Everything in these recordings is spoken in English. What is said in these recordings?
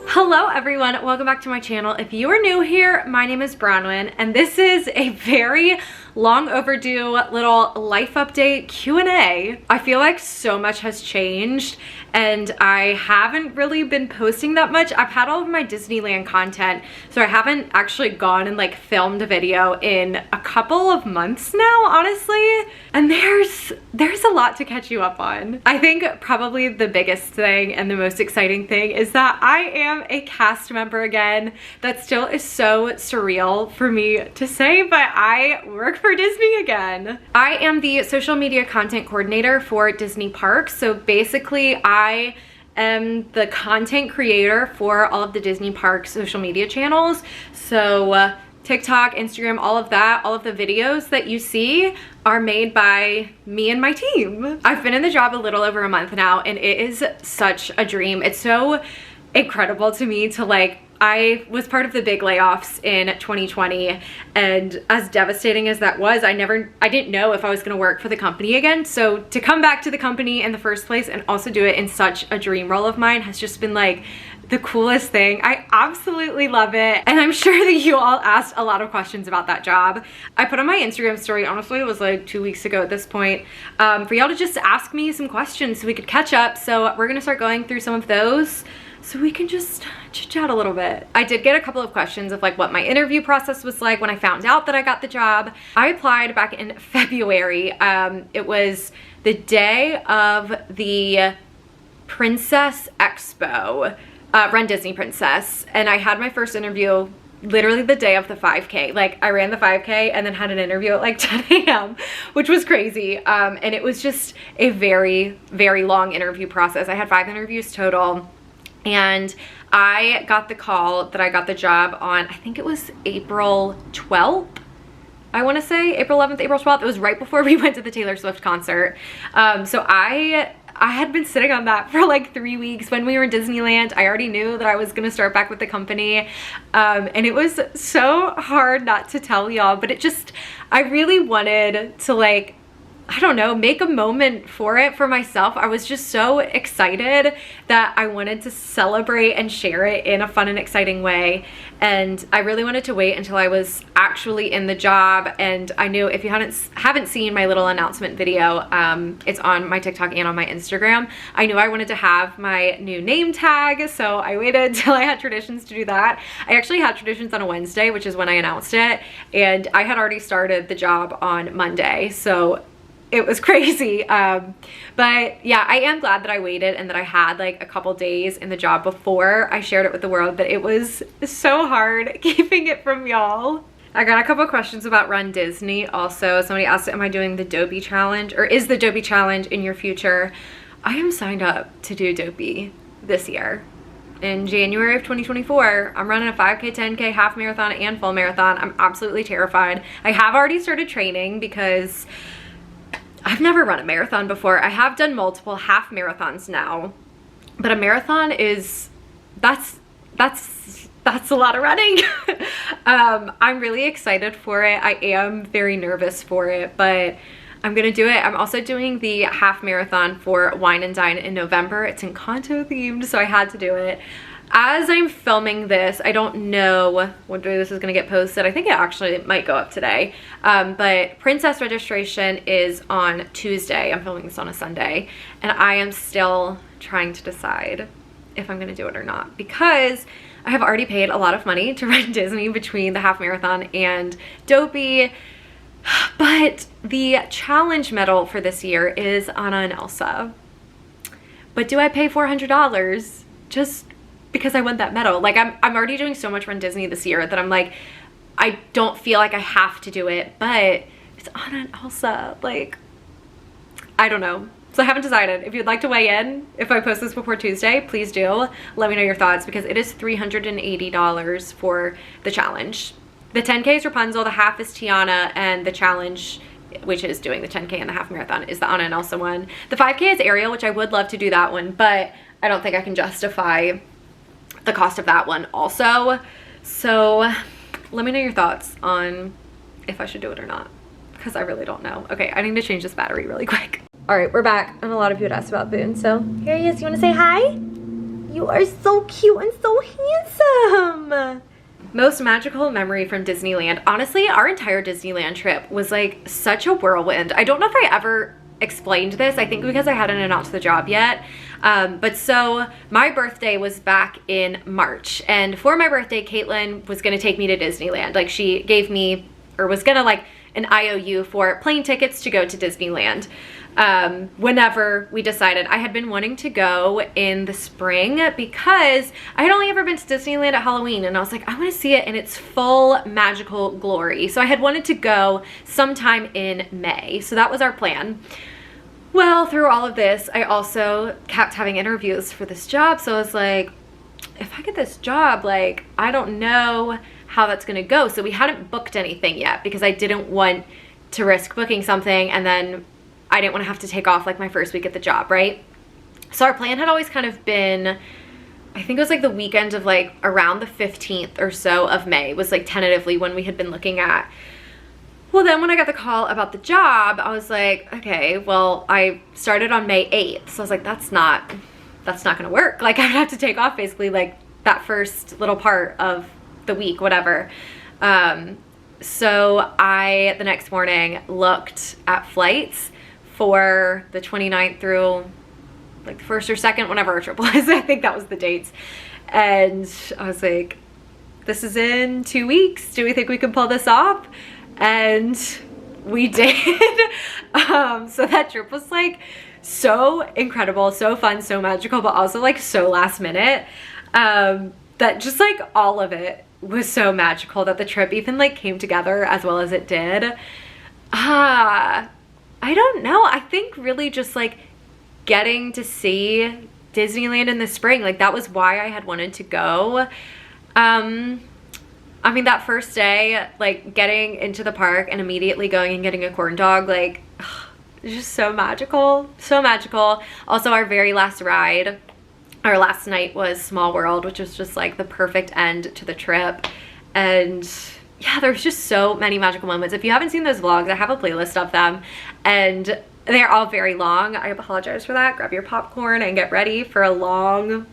Hello everyone, welcome back to my channel. If you are new here, my name is Bronwyn and this is a very long overdue little life update Q&A. I feel like so much has changed and I haven't really been posting that much. I've had all of my Disneyland content, so I haven't actually gone and like filmed a video in a couple of months now, honestly. And there's a lot to catch you up on. I think probably the biggest thing and the most exciting thing is that I am a cast member again. That still is so surreal for me to say, but I work for Disney again. I am the social media content coordinator for Disney Parks. So basically I am the content creator for all of the Disney Parks social media channels. So TikTok, Instagram, all of that, all of the videos that you see are made by me and my team. I've been in the job a little over a month now and it is such a dream. It's so incredible to me to I was part of the big layoffs in 2020, and as devastating as that was, I didn't know if I was gonna work for the company again. So to come back to the company in the first place and also do it in such a dream role of mine has just been like the coolest thing. I absolutely love it. And I'm sure that you all asked a lot of questions about that job. I put on my Instagram story, honestly, it was like 2 weeks ago at this point, for y'all to just ask me some questions so we could catch up. So we're gonna start going through some of those so we can just chit chat a little bit. I did get a couple of questions of like what my interview process was like when I found out that I got the job. I applied back in February. It was the day of the Princess Expo, Run Disney Princess, and I had my first interview literally the day of the 5K. Like I ran the 5K and then had an interview at like 10 a.m., which was crazy. And it was just a very, very long interview process. I had 5 interviews total. And I got the call that I got the job on, I think it was April 12th. I want to say April 11th, April 12th. It was right before we went to the Taylor Swift concert. So I had been sitting on that for like 3 weeks. When we were in Disneyland, I already knew that I was gonna start back with the company. And it was so hard not to tell y'all, but I really wanted to I don't know, make a moment for it for myself. I was just so excited that I wanted to celebrate and share it in a fun and exciting way. And I really wanted to wait until I was actually in the job. And I knew, if you haven't seen my little announcement video, it's on my TikTok and on my Instagram. I knew I wanted to have my new name tag, so I waited till I had Traditions to do that. I actually had Traditions on a Wednesday, which is when I announced it. And I had already started the job on Monday. So it was crazy. But yeah, I am glad that I waited and that I had like a couple days in the job before I shared it with the world, but it was so hard keeping it from y'all. I got a couple of questions about Run Disney also. Somebody asked, am I doing the Dopey Challenge, or is the Dopey Challenge in your future? I am signed up to do Dopey this year. In January of 2024, I'm running a 5K, 10K, half marathon, and full marathon. I'm absolutely terrified. I have already started training because I've never run a marathon before. I have done multiple half marathons now, but a marathon that's a lot of running. I'm really excited for it. I am very nervous for it, but I'm gonna do it. I'm also doing the half marathon for Wine and Dine in November. It's Encanto themed, so I had to do it. As I'm filming this, I don't know what day this is gonna get posted. I think it actually might go up today. But Princess registration is on Tuesday. I'm filming this on a Sunday. And I am still trying to decide if I'm gonna do it or not, because I have already paid a lot of money to Run Disney between the half marathon and Dopey. But the challenge medal for this year is Anna and Elsa. But do I pay $400 just because I won that medal? Like I'm already doing so much Run Disney this year that I'm like, I don't feel like I have to do it, but it's Anna and Elsa. Like, I don't know. So I haven't decided. If you'd like to weigh in, if I post this before Tuesday, please do. Let me know your thoughts, because it is $380 for the challenge. The 10K is Rapunzel, the half is Tiana, and the challenge, which is doing the 10K and the half marathon, is the Anna and Elsa one. The 5K is Ariel, which I would love to do that one, but I don't think I can justify the cost of that one also. So let me know your thoughts on if I should do it or not, because I really don't know. Okay, I need to change this battery really quick. All right, we're back, and a lot of you had asked about Boone, so here he is. You want to say hi? You are so cute and so handsome. Most magical memory from Disneyland. Honestly, our entire Disneyland trip was like such a whirlwind. I don't know if I ever explained this. I think because I hadn't announced the job yet. But so my birthday was back in March, and for my birthday, Caitlin was gonna take me to Disneyland. Like, she gave me, or was gonna like an IOU for plane tickets to go to Disneyland. Whenever we decided. I had been wanting to go in the spring because I had only ever been to Disneyland at Halloween, and I was like, I want to see it in its full magical glory. So I had wanted to go sometime in May. So that was our plan. Well, through all of this, I also kept having interviews for this job. So I was like, if I get this job, like, I don't know how that's going to go. So we hadn't booked anything yet because I didn't want to risk booking something and then I didn't want to have to take off like my first week at the job, right? So our plan had always kind of been, I think it was like the weekend of like around the 15th or so of May was like tentatively when we had been looking at. Well, then when I got the call about the job, I was like, okay, well, I started on May 8th. So I was like, that's not gonna work. Like, I would have to take off basically like that first little part of the week, whatever. So I, the next morning, looked at flights for the 29th through like the 1st or 2nd, whenever our trip was. I think that was the dates. And I was like, this is in 2 weeks. Do we think we can pull this off? And we did. So that trip was like so incredible, so fun, so magical, but also like so last minute. That just like all of it was so magical that the trip even like came together as well as it did. I don't know. I think really just like getting to see Disneyland in the spring, like that was why I had wanted to go. I mean, that first day, like getting into the park and immediately going and getting a corn dog, like it's just so magical, so magical. Also, our very last ride, our last night was Small World, which was just like the perfect end to the trip. And yeah, there's just so many magical moments. If you haven't seen those vlogs, I have a playlist of them and they're all very long. I apologize for that. Grab your popcorn and get ready for a long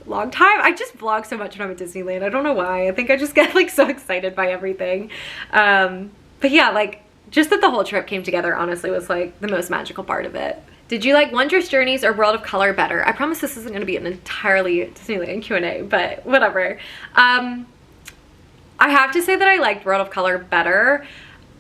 time. I just vlog so much when I'm at Disneyland. I don't know why. I think I just get like so excited by everything. But yeah, like just that the whole trip came together honestly was like the most magical part of it. Did you like Wondrous Journeys or World of Color better? I promise this isn't going to be an entirely Disneyland Q&A, but whatever. I have to say that I liked World of Color better.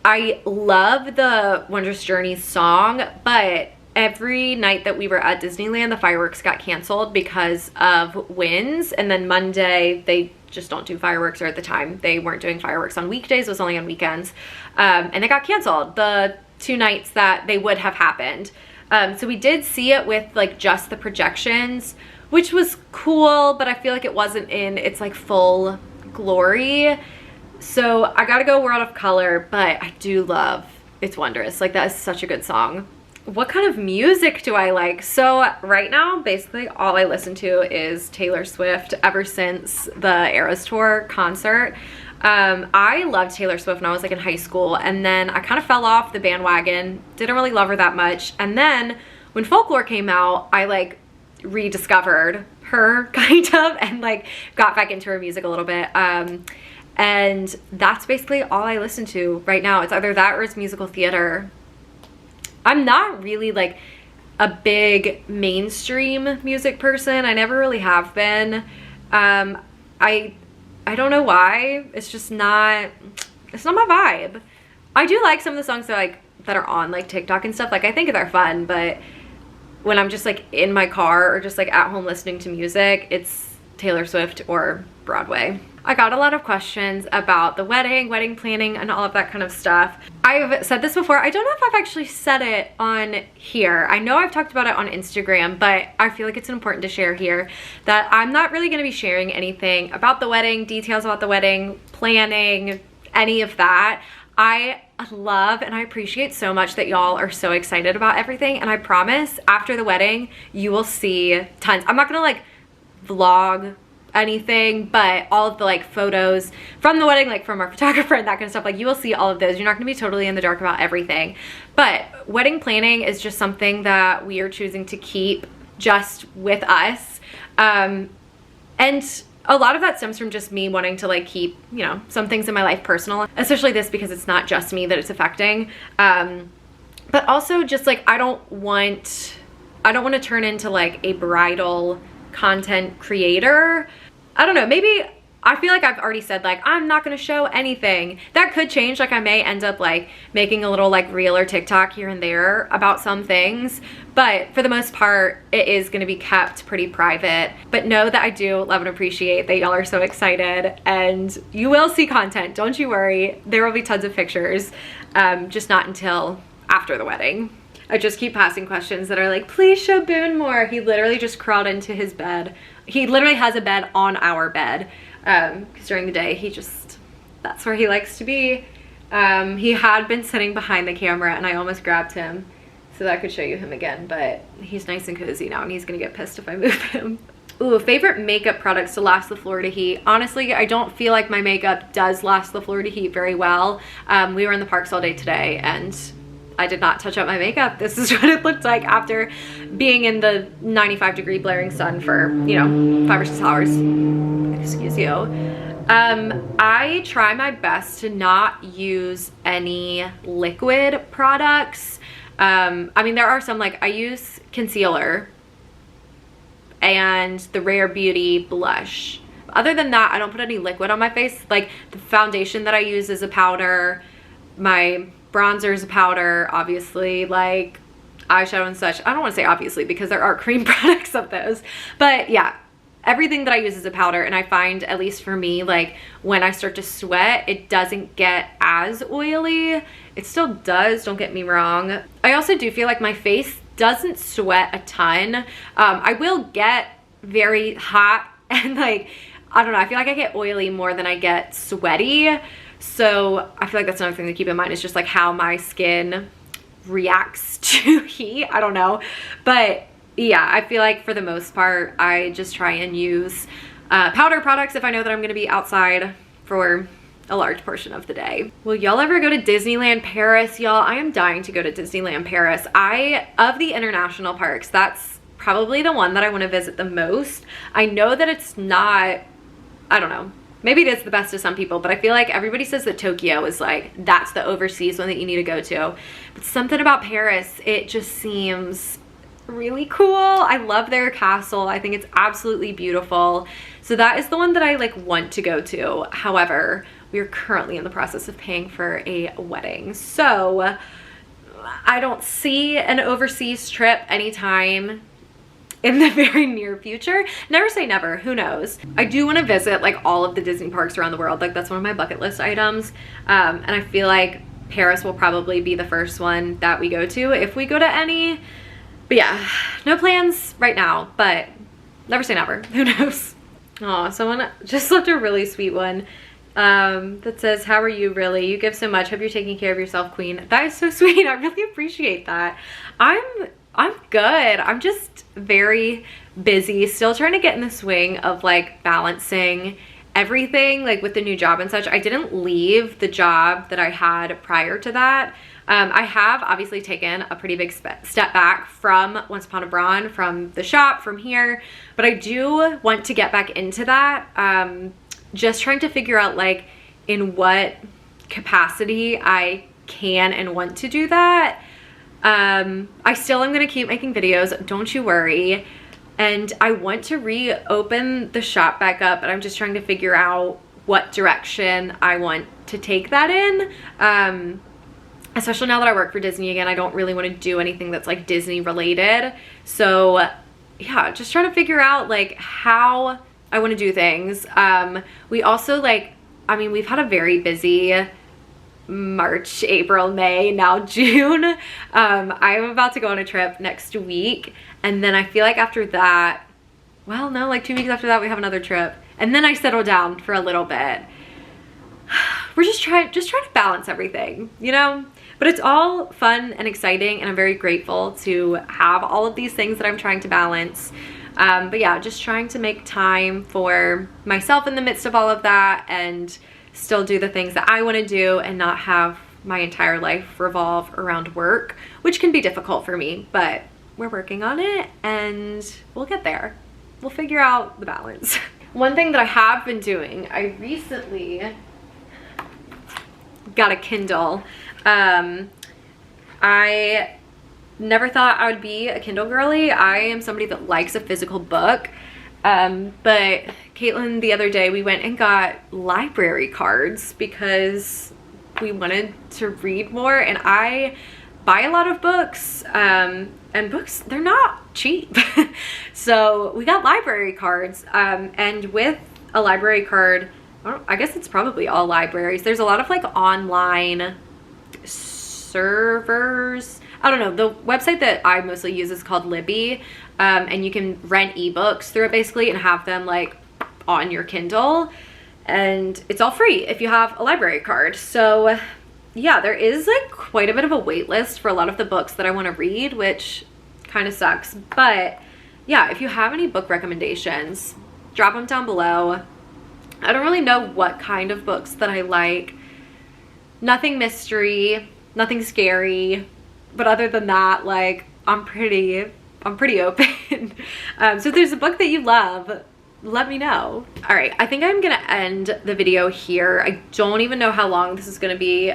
I love the Wondrous Journeys song, but every night that we were at Disneyland, the fireworks got canceled because of winds. And then Monday, they just don't do fireworks, or at the time, they weren't doing fireworks on weekdays, it was only on weekends. And they got canceled the 2 nights that they would have happened. So we did see it with like just the projections, which was cool, but I feel like it wasn't in its like full glory. So I gotta go World of Color, but I do love It's Wondrous. Like, that is such a good song. What kind of music do I like? So right now, basically all I listen to is Taylor Swift ever since the Eras Tour concert. I loved Taylor Swift when I was like in high school, and then I kind of fell off the bandwagon, didn't really love her that much. And then when Folklore came out, I like rediscovered her kind of and like got back into her music a little bit. And that's basically all I listen to right now. It's either that or it's musical theater. I'm not really like a big mainstream music person. I never really have been. I don't know why. It's just not, it's not my vibe. I do like some of the songs that are on like TikTok and stuff. Like, I think they're fun, but when I'm just like in my car or just like at home listening to music, it's Taylor Swift or Broadway. I got a lot of questions about the wedding planning, and all of that kind of stuff. I've said this before. I don't know if I've actually said it on here. I know I've talked about it on Instagram, but I feel like it's important to share here that I'm not really going to be sharing anything about the wedding, details about the wedding, planning, any of that. I love and I appreciate so much that y'all are so excited about everything, and I promise after the wedding you will see tons. I'm not gonna like vlog anything, but all of the like photos from the wedding, like from our photographer and that kind of stuff, like you will see all of those. You're not gonna be totally in the dark about everything, but wedding planning is just something that we are choosing to keep just with us. And a lot of that stems from just me wanting to like keep, you know, some things in my life personal, especially this because it's not just me that it's affecting. But also just like, I don't want to turn into like a bridal content creator. I don't know, maybe I feel like I've already said like, I'm not gonna show anything. That could change. Like I may end up like making a little like reel or TikTok here and there about some things, but for the most part, it is gonna be kept pretty private. But know that I do love and appreciate that y'all are so excited, and you will see content, don't you worry. There will be tons of pictures, just not until after the wedding. I just keep passing questions that are like, please show Boone more. He literally just crawled into his bed. He literally has a bed on our bed. Because during the day, that's where he likes to be. He had been sitting behind the camera and I almost grabbed him so that I could show you him again, but he's nice and cozy now and he's gonna get pissed if I move him. Ooh, favorite makeup products to last the Florida heat. Honestly, I don't feel like my makeup does last the Florida heat very well. We were in the parks all day today and I did not touch up my makeup. This is what it looked like after being in the 95-degree blaring sun for, you know, 5 or 6 hours. Excuse you. I try my best to not use any liquid products. I mean, there are some, like I use concealer and the Rare Beauty blush. Other than that, I don't put any liquid on my face. Like the foundation that I use is a powder. My bronzer is a powder, obviously, like eyeshadow and such. I don't want to say obviously because there are cream products of those, but yeah, everything that I use is a powder. And I find, at least for me, like when I start to sweat, it doesn't get as oily. It still does, don't get me wrong. I also do feel like my face doesn't sweat a ton. I will get very hot and like, I don't know, I feel like I get oily more than I get sweaty. So I feel like that's another thing to keep in mind, is just like how my skin reacts to heat. I don't know. But yeah, I feel like for the most part, I just try and use powder products if I know that I'm going to be outside for a large portion of the day. Will y'all ever go to Disneyland Paris? Y'all, I am dying to go to Disneyland Paris. Of the international parks, that's probably the one that I want to visit the most. I know that it's not, I don't know, maybe it is the best to some people, but I feel like everybody says that Tokyo is like, that's the overseas one that you need to go to. But something about Paris, it just seems really cool. I love their castle. I think it's absolutely beautiful. So that is the one that I like want to go to. However, we are currently in the process of paying for a wedding. So I don't see an overseas trip anytime in the very near future. Never say never, who knows. I do want to visit like all of the Disney parks around the world. Like that's one of my bucket list items. And I feel like Paris will probably be the first one that we go to if we go to any. But yeah, no plans right now, but never say never, who knows. Oh, someone just left a really sweet one that says, how are you really? You give so much. Hope you're taking care of yourself, queen. That is so sweet. I really appreciate that. I'm good. I'm just very busy, still trying to get in the swing of like balancing everything, like with the new job and such. I didn't leave the job that I had prior to that. I have obviously taken a pretty big step back from Once Upon a Bron, from the shop, from here, but I do want to get back into that. Just trying to figure out like in what capacity I can and want to do that. I still am going to keep making videos, don't you worry. And I want to reopen the shop back up, but I'm just trying to figure out what direction I want to take that in. Especially now that I work for Disney again, I don't really want to do anything that's like Disney related. So yeah, just trying to figure out like how I want to do things. We also like, I mean, we've had a very busy March, April, May, now June. I'm about to go on a trip next week. And then I feel like after that, well, no, like 2 weeks after that, we have another trip. And then I settle down for a little bit. We're just trying to balance everything, you know? But it's all fun and exciting, and I'm very grateful to have all of these things that I'm trying to balance. But yeah, just trying to make time for myself in the midst of all of that, and still do the things that I want to do and not have my entire life revolve around work, which can be difficult for me, but we're working on it and we'll get there. We'll figure out the balance. one thing that I have been doing, I recently got a Kindle. I never thought I would be a Kindle girly. I am somebody that likes a physical book. But Caitlin, the other day, we went and got library cards because we wanted to read more, and I buy a lot of books, and books, they're not cheap. So we got library cards, and with a library card, I guess it's probably all libraries, there's a lot of like online servers. I don't know, the website that I mostly use is called Libby, and you can rent ebooks through it basically and have them like on your Kindle, and it's all free if you have a library card. So yeah, there is like quite a bit of a wait list for a lot of the books that I want to read, which kind of sucks. But yeah, if you have any book recommendations, drop them down below. I don't really know what kind of books that I like. Nothing mystery, nothing scary, but other than that, like, I'm pretty open. So if there's a book that you love, let me know. All right, I think I'm gonna end the video here. I don't even know how long this is gonna be,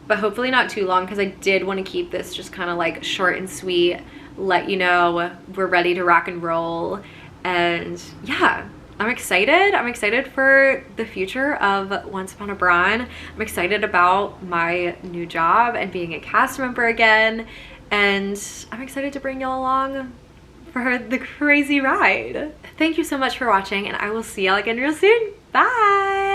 but hopefully not too long, because I did want to keep this just kind of like short and sweet, let you know we're ready to rock and roll. And yeah, I'm excited for the future of Once Upon a Bron. I'm excited about my new job and being a cast member again, and I'm excited to bring y'all along for the crazy ride. Thank you so much for watching, and I will see y'all again real soon. Bye!